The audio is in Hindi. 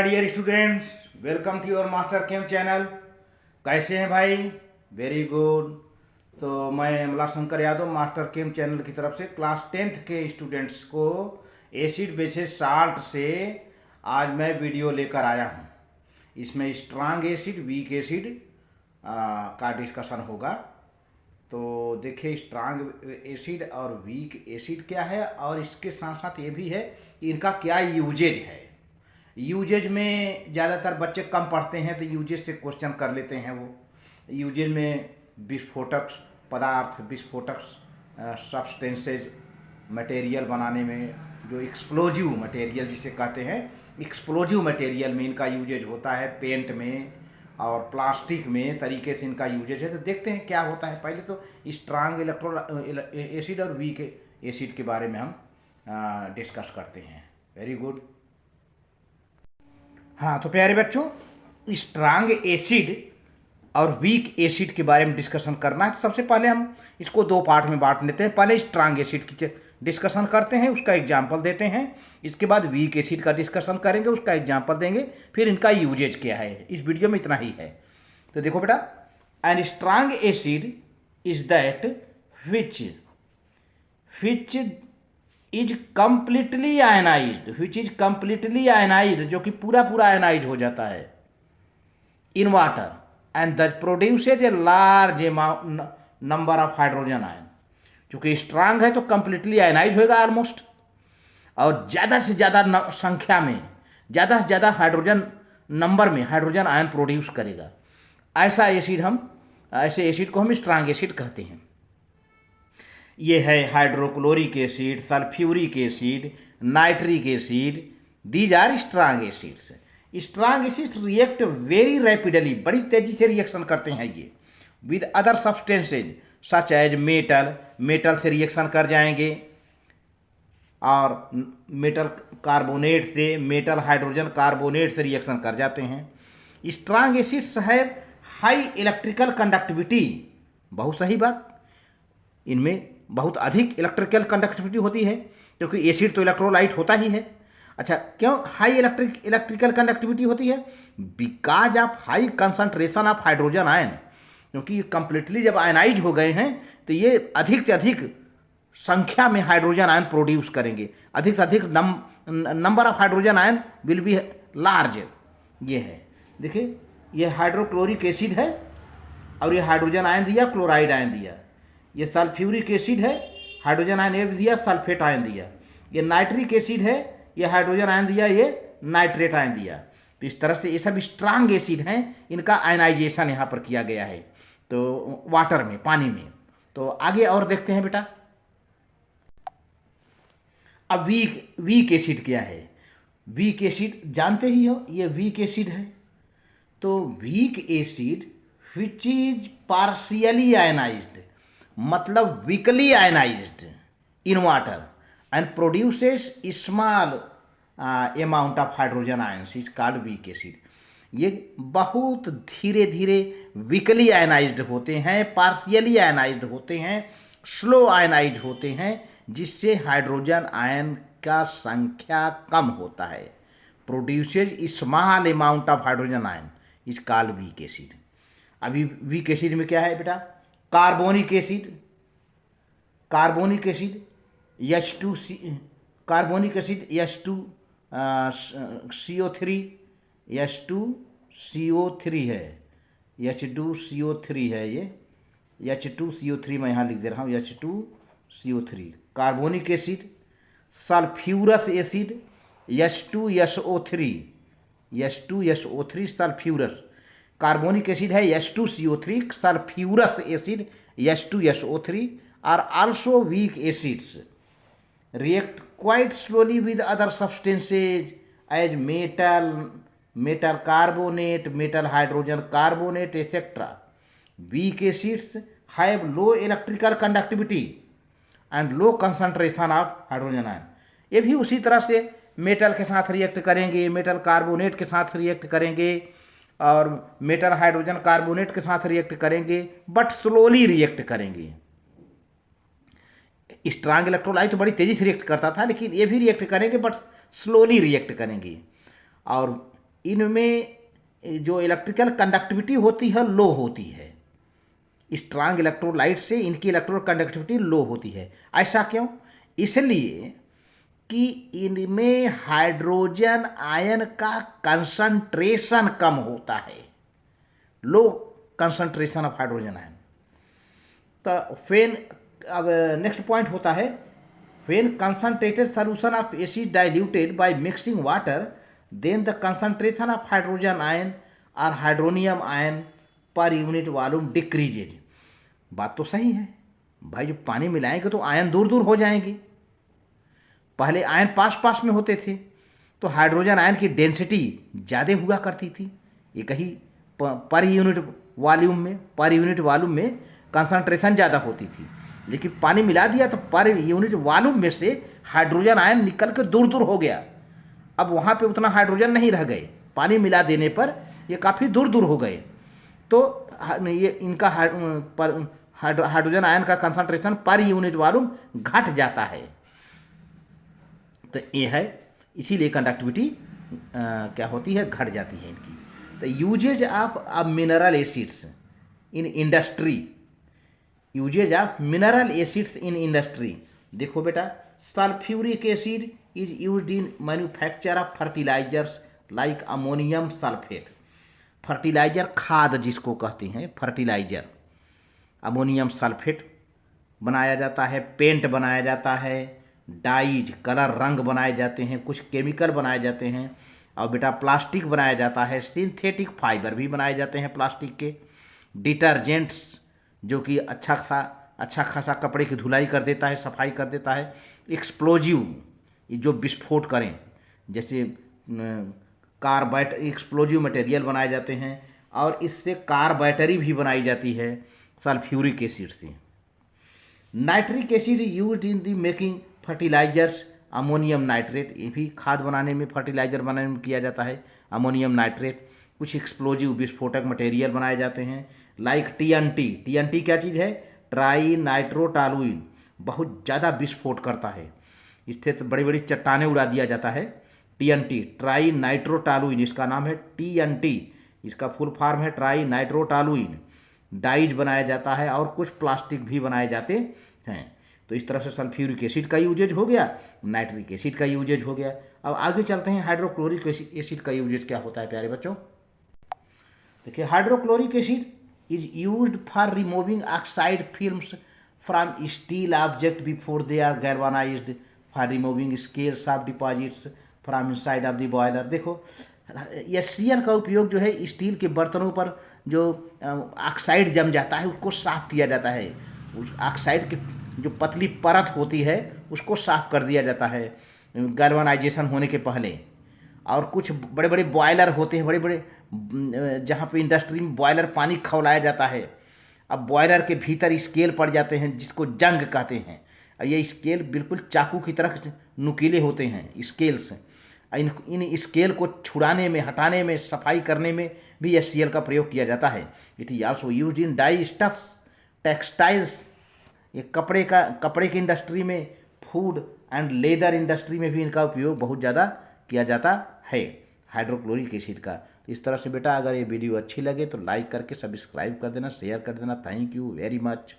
My dear students, welcome to your master chem channel. कैसे हैं भाई? Very good. तो मैं Amla Shankar Yadav master chem channel की तरफ से क्लास 10th के स्टूडेंट्स को एसिड बेसिस साल्ट से आज मैं वीडियो लेकर आया हूं। इसमें स्ट्रांग एसिड, वीक एसिड का डिस्कशन होगा। तो देखिए, स्ट्रांग एसिड और वीक एसिड क्या है, और इसके साथ साथ ये भी है कि इनका क्या यूजेज है। यूजेज में ज़्यादातर बच्चे कम पढ़ते हैं तो यूजेज से क्वेश्चन कर लेते हैं। वो यूजेज में विस्फोटक पदार्थ, विस्फोटक सब्सटेंसेज मटेरियल बनाने में, जो एक्सप्लोजिव मटेरियल जिसे कहते हैं, एक्सप्लोजिव मटेरियल में इनका यूजेज होता है। पेंट में और प्लास्टिक में तरीके से इनका यूजेज है। तो देखते हैं क्या होता है। पहले तो स्ट्रांग एसिड और वीक एसिड के बारे में हम डिस्कस करते हैं। Very good. हाँ, तो प्यारे बच्चों, स्ट्रांग एसिड और वीक एसिड के बारे में डिस्कशन करना है। तो सबसे पहले हम इसको दो पार्ट में बांट लेते हैं। पहले स्ट्रांग एसिड की डिस्कशन करते हैं, उसका एग्जाम्पल देते हैं। इसके बाद वीक एसिड का डिस्कशन करेंगे, उसका एग्जाम्पल देंगे, फिर इनका यूजेज क्या है। इस वीडियो में इतना ही है। तो देखो बेटा, an strong acid is that which is completely ionised, जो कि पूरा पूरा आयनाइज हो जाता है in water, and that produces a large number of hydrogen ion. चूंकि स्ट्रांग है तो कंप्लीटली आयनाइज होगा ऑलमोस्ट, और ज़्यादा से ज़्यादा संख्या में, ज़्यादा से ज़्यादा हाइड्रोजन नंबर में हाइड्रोजन आयन प्रोड्यूस करेगा। ऐसे एसिड को हम स्ट्रांग एसिड कहते हैं। ये है hydrochloric acid, sulphuric acid, nitric acid. These are strong acids. Strong acids react very rapidly, बड़ी तेजी से रिएक्शन करते हैं ये with other substances such as metal से रिएक्शन कर जाएंगे, और मेटल कार्बोनेट से, मेटल हाइड्रोजन कार्बोनेट से रिएक्शन कर जाते हैं। स्ट्रांग एसिड्स है हाई इलेक्ट्रिकल कंडक्टिविटी। बहुत सही बात, इनमें बहुत अधिक इलेक्ट्रिकल कंडक्टिविटी होती है, क्योंकि एसिड तो इलेक्ट्रोलाइट होता ही है। अच्छा, क्यों हाई इलेक्ट्रिकल कंडक्टिविटी होती है? Because of high concentration of hydrogen ion. क्योंकि ये कंप्लीटली जब आयनाइज हो गए हैं तो ये अधिक से अधिक संख्या में हाइड्रोजन आयन प्रोड्यूस करेंगे। अधिक से अधिक number of hydrogen ion will be large. ये है, देखिए, ये हाइड्रोक्लोरिक एसिड है और ये हाइड्रोजन आयन दिया, क्लोराइड आयन दिया। ये सल्फ्यूरिक एसिड है, हाइड्रोजन आयन ये दिया, सल्फेट आयन दिया। ये नाइट्रिक एसिड है, ये हाइड्रोजन आयन दिया, ये नाइट्रेट आयन दिया। तो इस तरह से ये सब स्ट्रांग एसिड हैं, इनका आयनाइजेशन यहाँ पर किया गया है, तो वाटर में, पानी में। तो आगे और देखते हैं बेटा। अब वीक एसिड क्या है? वीक एसिड जानते ही हो, ये वीक एसिड है। तो weak acid which is partially ionised, मतलब weakly ionised in water and produces small amount of hydrogen ions is called weak acid. ये बहुत धीरे धीरे वीकली आयनाइज्ड होते हैं, पार्शियली आयनाइज्ड होते हैं, स्लो आयनाइज होते हैं, जिससे हाइड्रोजन आयन का संख्या कम होता है। Produces small amount of hydrogen ion is called weak acid. अभी वीक एसिड में क्या है बेटा? Carbonic acid H2C, carbonic acid H2CO3 है, H2CO3 है। ये H2CO3 मैं यहाँ लिख दे रहा हूँ, H2CO3 carbonic acid. Sulphurous acid H2SO3 sulphurous. Carbonic acid है H2CO3, sulphurous acid H2SO3 are also weak acids, react quite slowly with other substances as metal carbonate, metal hydrogen carbonate, etc. Weak acids have low electrical conductivity and low concentration of hydrogen ion. ये भी उसी तरह से मेटल के साथ रिएक्ट करेंगे, मेटल कार्बोनेट के साथ रिएक्ट करेंगे, और मेटल हाइड्रोजन कार्बोनेट के साथ रिएक्ट करेंगे, बट स्लोली रिएक्ट करेंगे। स्ट्रांग इलेक्ट्रोलाइट तो बड़ी तेजी से रिएक्ट करता था, लेकिन ये भी रिएक्ट करेंगे बट स्लोली रिएक्ट करेंगे। और इनमें जो इलेक्ट्रिकल कंडक्टिविटी होती है लो होती है। स्ट्रांग इलेक्ट्रोलाइट से इनकी इलेक्ट्रिकल कंडक्टिविटी लो होती है। ऐसा क्यों? इसलिए कि इनमें हाइड्रोजन आयन का कंसंट्रेशन कम होता है, low concentration of hydrogen ion. तो फेन, अब नेक्स्ट पॉइंट होता है, when concentrated solution of acid diluted by mixing water, then the concentration of hydrogen ion or hydronium ion per unit volume decreases। बात तो सही है भाई, जब पानी मिलाएंगे तो आयन दूर दूर हो जाएंगे। पहले आयन पास पास में होते थे तो हाइड्रोजन आयन की डेंसिटी ज़्यादा हुआ करती थी, ये कहीं पर यूनिट वॉल्यूम में कंसंट्रेशन ज़्यादा होती थी। लेकिन पानी मिला दिया तो पर यूनिट वॉल्यूम में से हाइड्रोजन आयन निकल के दूर दूर हो गया। अब वहाँ पे उतना हाइड्रोजन नहीं रह गए, पानी मिला देने पर ये काफ़ी दूर दूर हो गए। तो ये इनका हाइड्रोजन आयन का कंसंट्रेशन पर यूनिट वॉल्यूम घट जाता है। तो ये है, इसीलिए कंडक्टिविटी क्या होती है, घट जाती है इनकी। तो uses of mineral acids in industry, uses of mineral acids in industry. देखो बेटा, sulphuric acid is used in manufacture of fertilisers like ammonium sulphate. Fertiliser, खाद जिसको कहते हैं, फर्टिलाइजर अमोनियम सल्फेट बनाया जाता है, पेंट बनाया जाता है, डाइज कलर रंग बनाए जाते हैं, कुछ केमिकल बनाए जाते हैं, और बेटा प्लास्टिक बनाया जाता है, सिंथेटिक फाइबर भी बनाए जाते हैं प्लास्टिक के, डिटर्जेंट्स जो कि अच्छा खासा कपड़े की धुलाई कर देता है, सफाई कर देता है, एक्सप्लोजिव जो विस्फोट करें, जैसे एक्सप्लोजिव मटेरियल बनाए जाते हैं, और इससे कार बैटरी भी बनाई जाती है सल्फ्यूरिक एसिड से। Nitric acid used in the making fertilisers, ammonium nitrate, ये भी खाद बनाने में, फर्टिलाइजर बनाने में किया जाता है, अमोनियम नाइट्रेट। कुछ एक्सप्लोजिव विस्फोटक मटेरियल बनाए जाते हैं लाइक टीएनटी। टीएनटी क्या चीज़ है? ट्राई नाइट्रोटॉलुइन, बहुत ज़्यादा विस्फोट करता है, इससे तो बड़ी बड़ी चट्टानें उड़ा दिया जाता है। टीएनटी, ट्राई नाइट्रोटॉलुइन, इसका नाम है टीएनटी, इसका फुल फॉर्म है ट्राई नाइट्रोटॉलुइन। डाइज बनाया जाता है और कुछ प्लास्टिक भी बनाए जाते हैं। तो इस तरह से सल्फ्यूरिक एसिड का यूजेज हो गया, नाइट्रिक एसिड का यूजेज हो गया। अब आगे चलते हैं, हाइड्रोक्लोरिक एसिड का यूजेज क्या होता है प्यारे बच्चों। देखिए, hydrochloric acid is used for removing oxide films from steel object before they are galvanised, for removing scales of deposits from inside of the boiler. देखो, HCl का उपयोग जो है स्टील के बर्तनों पर जो ऑक्साइड जम जाता है उसको साफ किया जाता है, उस ऑक्साइड की जो पतली परत होती है उसको साफ कर दिया जाता है गैल्वानाइजेशन होने के पहले। और कुछ बड़े बड़े बॉयलर होते हैं, बड़े बड़े जहाँ पे इंडस्ट्री में बॉयलर पानी खौलाया जाता है, अब बॉयलर के भीतर स्केल पड़ जाते हैं जिसको जंग कहते हैं। ये स्केल बिल्कुल चाकू की तरह नुकीले होते हैं स्केल्स। इन स्केल को छुड़ाने में, हटाने में, सफाई करने में भी HCl का प्रयोग किया जाता है। It is also used in dye stuffs, textiles, ये कपड़े की इंडस्ट्री में, फूड एंड लेदर इंडस्ट्री में भी इनका उपयोग बहुत ज़्यादा किया जाता है हाइड्रोक्लोरिक एसिड का। तो इस तरह से बेटा, अगर ये वीडियो अच्छी लगे तो लाइक करके सब्सक्राइब कर देना, शेयर कर देना। Thank you very much.